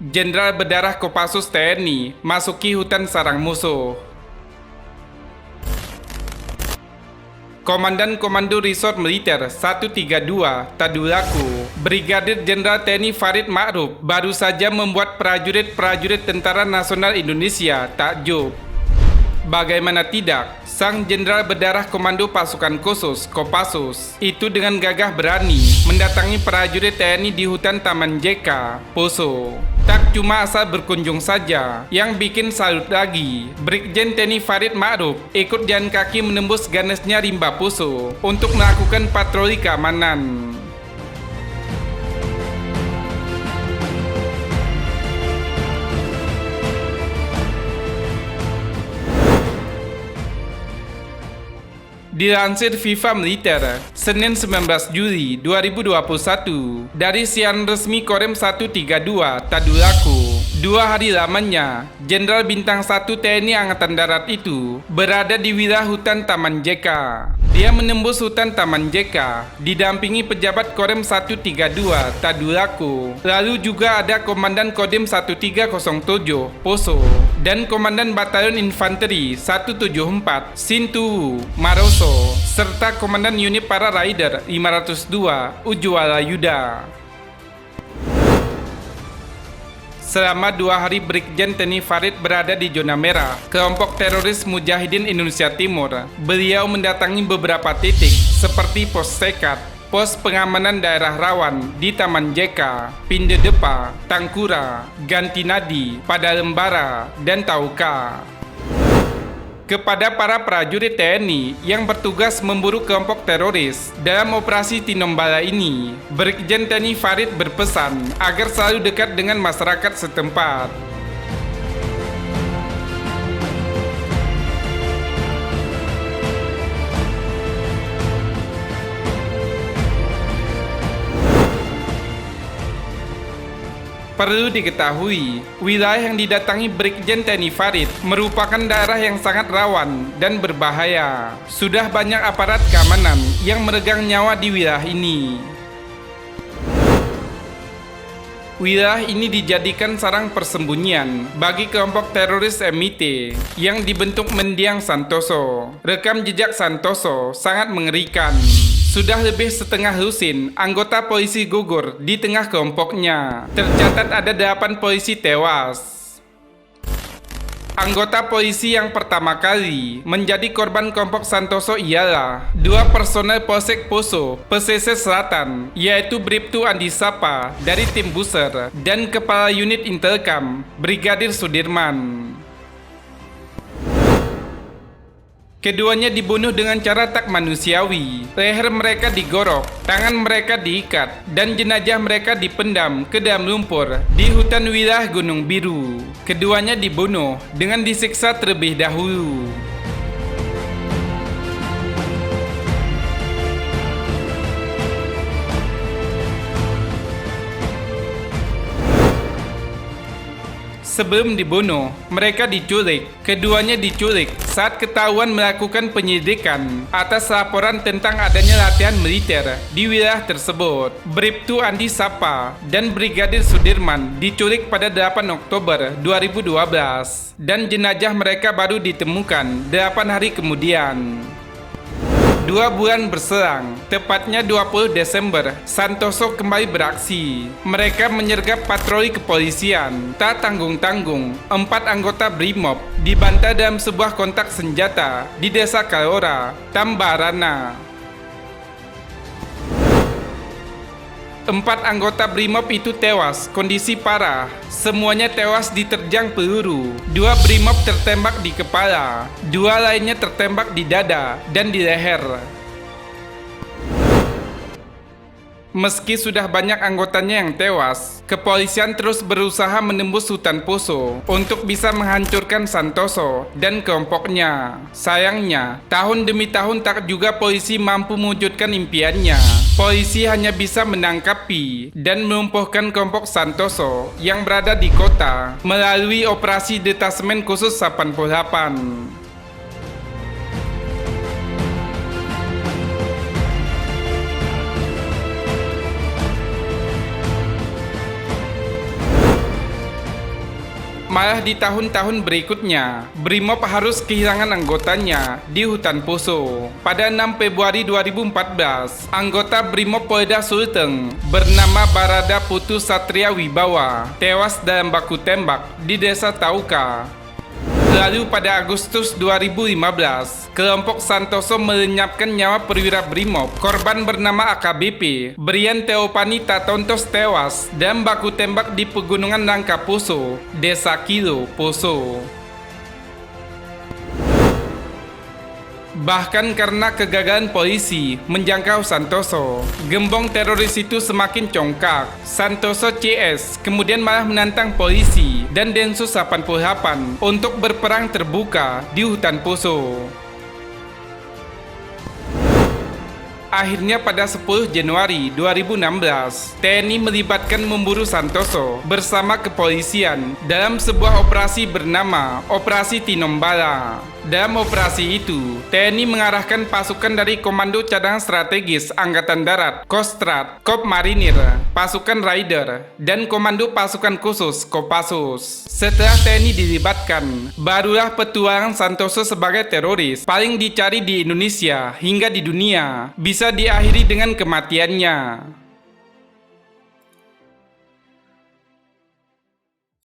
Jenderal berdarah Kopassus TNI masuki hutan sarang musuh. Komandan Komando Resort Militer 132 Tadulaku, Brigadir Jenderal TNI Farid Ma'ruf baru saja membuat prajurit-prajurit Tentara Nasional Indonesia takjub. Bagaimana tidak, sang jenderal berdarah Komando Pasukan Khusus Kopassus itu dengan gagah berani mendatangi prajurit TNI di hutan Taman JK, Poso. Tak cuma asal berkunjung saja, yang bikin salut lagi, Brigjen TNI Farid Ma'ruf ikut jalan kaki menembus ganasnya rimba Poso untuk melakukan patroli keamanan. Dilansir FIFA Militer, Senin 19 Juli 2021, dari siaran resmi Korem 132 Tadulaku, 2 hari lamanya, Jenderal Bintang 1 TNI Angkatan Darat itu berada di wilayah hutan Taman JK. Dia menembus hutan Taman JK, didampingi pejabat Korem 132 Tadulaku. Lalu juga ada Komandan Kodim 1307 Poso dan Komandan Batalion Infanteri 174 Sintu Maroso, serta Komandan Unit Para Raider 502 Ujwala Yuda. Selama 2 hari Brigjen TNI Farid berada di zona merah kelompok teroris Mujahidin Indonesia Timur. Beliau mendatangi beberapa titik seperti pos sekat, pos pengamanan daerah rawan di Taman JK, Pindedepa, Tangkura, Gantinadi, Padalembara, dan Tauka. Kepada para prajurit TNI yang bertugas memburu kelompok teroris dalam operasi Tinombala ini, Brigjen TNI Farid berpesan agar selalu dekat dengan masyarakat setempat. Perlu diketahui, wilayah yang didatangi Brigjen TNI Farid merupakan daerah yang sangat rawan dan berbahaya. Sudah banyak aparat keamanan yang meregang nyawa di wilayah ini. Wilayah ini dijadikan sarang persembunyian bagi kelompok teroris MIT yang dibentuk mendiang Santoso. Rekam jejak Santoso sangat mengerikan. Sudah lebih setengah lusin anggota polisi gugur di tengah kelompoknya. Tercatat ada 8 polisi tewas. Anggota polisi yang pertama kali menjadi korban kelompok Santoso ialah 2 personel Polsek Poso, Pesisir Selatan, yaitu Bribtu Andi Sapa dari tim Buser dan Kepala Unit Intelkam, Brigadir Sudirman. Keduanya dibunuh dengan cara tak manusiawi. Leher mereka digorok, tangan mereka diikat, dan jenazah mereka dipendam ke dalam lumpur di hutan wilayah Gunung Biru. Keduanya dibunuh dengan disiksa terlebih dahulu. Sebelum dibunuh, mereka diculik. Keduanya diculik saat ketahuan melakukan penyidikan atas laporan tentang adanya latihan militer di wilayah tersebut. Bribtu Andi Sapa dan Brigadir Sudirman diculik pada 8 Oktober 2012 dan jenazah mereka baru ditemukan 8 hari kemudian. 2 bulan berselang, tepatnya 20 Desember, Santoso kembali beraksi. Mereka menyergap patroli kepolisian. Tak tanggung-tanggung, 4 anggota Brimob dibantai dalam sebuah kontak senjata di Desa Kalora, Tambarana. 4 anggota Brimob itu tewas, kondisi parah. Semuanya tewas diterjang peluru. 2 Brimob tertembak di kepala, 2 lainnya tertembak di dada dan di leher. Meski sudah banyak anggotanya yang tewas, kepolisian terus berusaha menembus hutan Poso untuk bisa menghancurkan Santoso dan kelompoknya. Sayangnya, tahun demi tahun tak juga polisi mampu mewujudkan impiannya. Polisi hanya bisa menangkapi dan melumpuhkan kelompok Santoso yang berada di kota melalui operasi Detasemen Khusus 88. Malah di tahun-tahun berikutnya, Brimob harus kehilangan anggotanya di hutan Poso. Pada 6 Februari 2014, anggota Brimob Polda Sulteng bernama Barada Putu Satria Wibawa tewas dalam baku tembak di Desa Tauka. Lalu pada Agustus 2015, kelompok Santoso melenyapkan nyawa perwira Brimob. Korban bernama AKBP, Brian Teopani Tatontos tewas dan baku tembak di Pegunungan Nangka Poso, Desa Kilo, Poso. Bahkan karena kegagalan polisi menjangkau Santoso, gembong teroris itu semakin congkak. Santoso CS kemudian malah menantang polisi dan Densus 88 untuk berperang terbuka di hutan Poso. Akhirnya pada 10 Januari 2016, TNI melibatkan memburu Santoso bersama kepolisian dalam sebuah operasi bernama Operasi Tinombala. Dalam operasi itu, TNI mengarahkan pasukan dari Komando Cadangan Strategis Angkatan Darat, Kostrad, Kop Marinir, pasukan Raider, dan Komando Pasukan Khusus, Kopassus. Setelah TNI dilibatkan, barulah petualangan Santoso sebagai teroris paling dicari di Indonesia hingga di dunia bisa diakhiri dengan kematiannya.